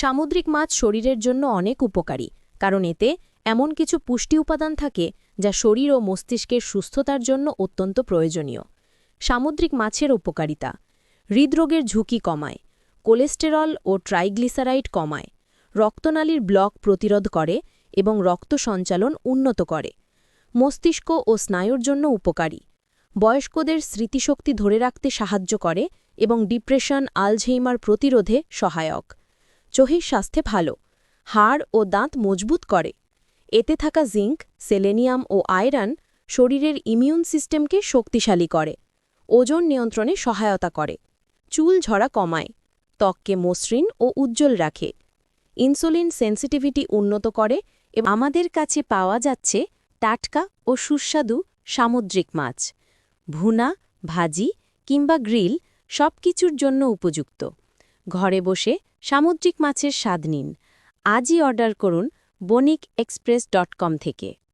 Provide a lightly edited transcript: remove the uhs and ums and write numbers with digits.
সামুদ্রিক মাছ শরীরের জন্য অনেক উপকারী, কারণ এতে এমন কিছু পুষ্টি উপাদান থাকে যা শরীর ও মস্তিষ্কের সুস্থতার জন্য অত্যন্ত প্রয়োজনীয়। সামুদ্রিক মাছের উপকারিতা: হৃদরোগের ঝুঁকি কমায়, কোলেস্টেরল ও ট্রাইগ্লিসারাইড কমায়, রক্তনালীর ব্লক প্রতিরোধ করে এবং রক্ত সঞ্চালন উন্নত করে। মস্তিষ্ক ও স্নায়ুর জন্য উপকারী, বয়স্কদের স্মৃতিশক্তি ধরে রাখতে সাহায্য করে এবং ডিপ্রেশন, আলঝেইমার প্রতিরোধে সহায়ক। চোখের স্বাস্থ্যে ভালো, হাড় ও দাঁত মজবুত করে। এতে থাকা জিঙ্ক, সেলেনিয়াম ও আয়রন শরীরের ইমিউন সিস্টেমকে শক্তিশালী করে। ওজন নিয়ন্ত্রণে সহায়তা করে। চুল ঝরা কমায়, ত্বককে মসৃণ ও উজ্জ্বল রাখে। ইনসুলিন সেন্সিটিভিটি উন্নত করে এবং আমাদের কাছে পাওয়া যাচ্ছে টাটকা ও সুস্বাদু সামুদ্রিক মাছ। ভুনা, ভাজি কিংবা গ্রিল সবকিছুর জন্য উপযুক্ত। ঘরে বসে সামুদ্রিক মাছের স্বাদ নিন। আজই অর্ডার করুন bonixexpress.com থেকে।